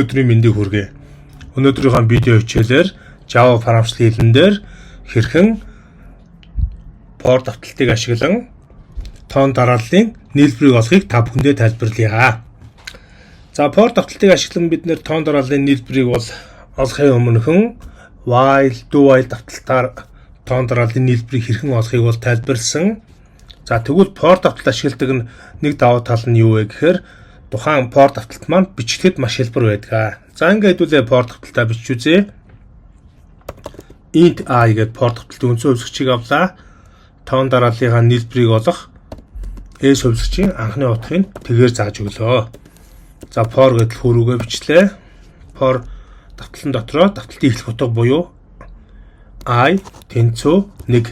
Өдрийн мэндийг хүргэе. Өнөөдрийнхөө видео хичээлээр Java програмчлалын хэлэн дээр хэрхэн for давталтыг ашиглан тоон дарааллын нийлбэрийг олохыг та бүхэндээ тайлбарлая. За for давталтыг ашиглан бид нэр тоон дарааллын нийлбэрийг олохын өмнөхөн while, do while давталтаар тоон дарааллын нийлбэрийг хэрхэн олохыг тайлбарлсан. За тэгвэл for давталт ашигладаг нэг давуу тал нь юу вэ гэхээр тухайн for давталт маань бичигдэхэд маш хэлбэр байдаг. За ингээд хэдүүлээ for давталтаа бичиж үзье. Int I гэдэг for давталтын үндсэн хувьсгчийг авлаа. Тоон дарааллынхаа нийлбэрийг олох S хувьсгчийн анхны утгыг тэгээр зааж өглөө. За for гэдэг хөрөөгөө бичлээ. For давталтын дотроо давталтын эхлэх утга буюу I тэнцүү 1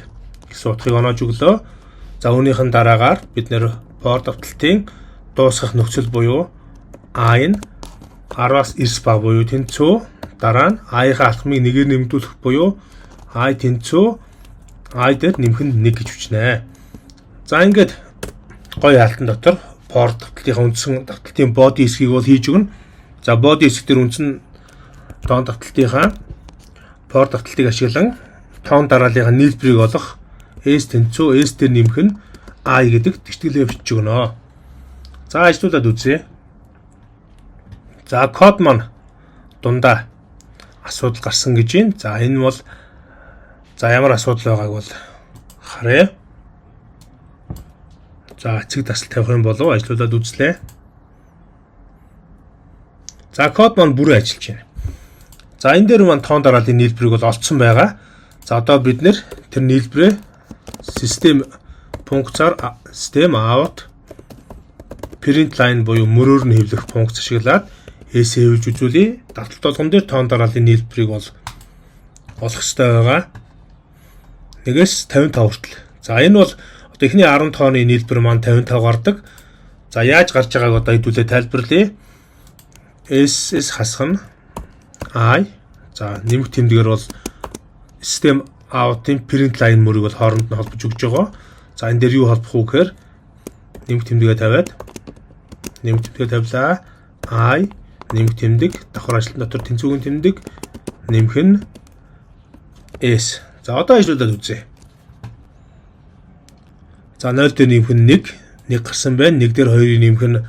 гэсэн утгыг оноож өглөө. За үүнийхэн дараагаар бид нэр for давталтын дуусгах нөхцөл буюу I нь 10-аас 9 ба буюу тэнцүү, дараа нь I-ийн алхмыг нэгээр нэмэгдүүлэх буюу I тэнцүү, I дээр нэмэх нь 1 гэж бичнэ. За ингээд гоё хаалтан дотор for давталтынхаа үндсэн давталтын body хэсгийг хийж өгнө. За body хэсэг дээр үндсэн тоон давталтынхаа for давталтыг ашиглан тоон дарааллынхаа нийлбэрийг олох S тэнцүү, S дээр нэмэх нь I гэдэг тэгтгэлээ бичиж өгнө. За ажлуулад үзье. За код маань дундаа асуудал гарсан гэж байна. За энэ бол ямар асуудал байгааг бол харъя. За эцэг тасал тавих юм болов ажлуулад үзлээ. За код маань бүрэн ажиллаж байна. За энэ дээр маань тоон дарааллын нийлбэрийг олцсон байгаа. За одоо бид нэр тэр нийлбэрээ систем функцаар system out print line буюу мөрөөр нь хэвлэх функц ашиглаад S хэвлж үзүүлье. Давталт болгон дээр тоон дарааллын нийлбэрийг олох ёстой байгаа. 1-ээс 55 хүртэл. За энэ бол одоо эхний 10 тооны нийлбэр маань 55 гардаг. За яаж гарч байгааг одоо хэдүүлээ тайлбарлая. S хасах нь I. За нэмэх тэмдгээр бол system out-ын print line мөрийг бол хооронд нь холбож өгч байгаа. За энэ дээр юу холбох вэ гэхээр нэмэх тэмдэгээ тавиад нэмэх тэмдэг тавилаа. I нэмэх тэмдэг давхар ажлын дотор тэнцвүүгийн тэмдэг нэмэх нь S. За одоо ажлуулад үзье. За 0 дээр нэмэх нь 1 гарсан байна. 1 дээр 2-ыг нэмэх нь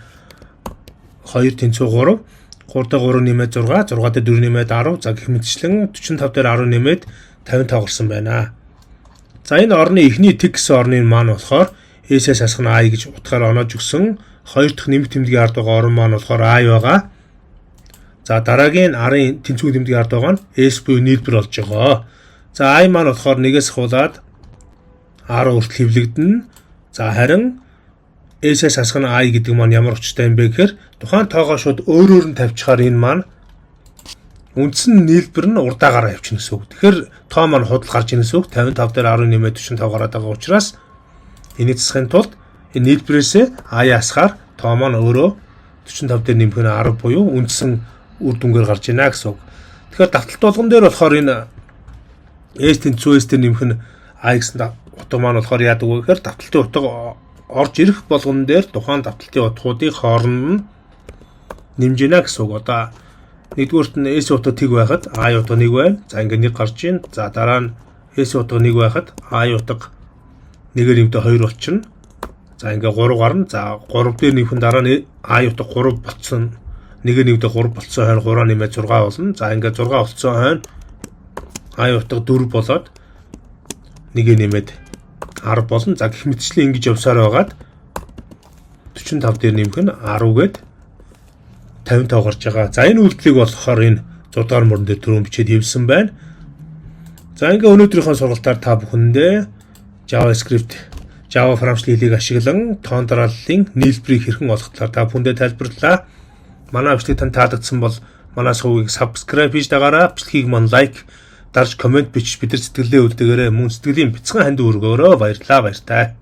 2 тэнцүү 3. 3 дээр 3 нэмээд 6, 6 дээр 4 нэмээд 10. За гэх мэтчлэн 45 дээр 10 нэмээд 55 гарсан байна. За энэ орны эхний тэг гэсэн орны маань болохоор S-ээс хасах нь I гэж утгаар оноож өгсөн. Хоёр дахь нэмэх тэмдгийн ард байгаа орон маань болохоор I байгаа. За дараагийн арын тэнцвүүгийн тэмдгийн ард байгаа нь S буюу нийлбэр болж байгаа. За I маань болохоор 1-ээс хуулаад 10 хүртэл хэвлэгдэнэ. За харин S-ээс хасах нь I гэдэг маань ямар учиртай юм бэ гэхээр тухайн тоогоо шууд өөрөөр нь тавьчихаар энэ маань үндсэн нийлбэр нь урдаагаараа явчихна гэсэн үг. Тэгэхээр тоо маань худал гарч ирнэ гэсэн үг. 55 дээр 10 нэмээд 45 гараад байгаа учраас энийг засахын тулд энэ нийлбэрээсээ I асахаар тоо маань өөрөө 45 дээр нэмэх нь 10 буюу үндсэн үр дүнгээр гарч ийна гэсэн үг. Тэгэхээр давталт болгон дээр болохоор энэ S тэнцүү S дээр нэмэх нь I гэсэн утга маань болохоор яадаг вэ гэхээр давталтын утга орж ирэх болгон дээр тухайн давталтын утгуудыг хооронд нь нэмж ийна гэсэн үг. Одоо нэгдүгээрт нь S утга тэг байхад I утга 1 байна. За ингээд 1 гарч ийн. За дараа нь S утга 1 байхад I утга 1-ээр нэмдэ 2 болчихно. За ингээд 3 гарна. За 3 дээр нэмхэн дараа нь I утга 3 болцсон. 1-ээр нэмдэ 3 болцсон хойно 3 нэмээд 6 болно. За ингээд 6 болцсон хойно I утга 4 болоод 1-ээр нэмээд 10 болно. За гэх мэтчлэн ингэж явсаар байгаад 45 дээр нэмэх нь 10 гээд 55 гарч байгаа. За энэ үйлдэлийг болохоор энэ 6 дугаар мөрөн дээр түрүүн бичээд хэвлсэн байна. За ингээ өнөөдрийнхөө сургалтаар та бүхэндээ JavaScript, Java програмчлалын хэлийг ашиглан тоон дарааллын нийлбэрийг хэрхэн олох талаар та бүхэндээ тайлбарлалаа. Манай бичлэг танд таалагдсан бол манай сувгийг subscribe хийж дагаарай. Бичлэгийг маань лайк, дарж комент бичиж бид нар сэтгэлдээ үлдээгээрэй. Мөн сэтгэлийн бяцхан ханд өргөөрөө баярлалаа баяртай.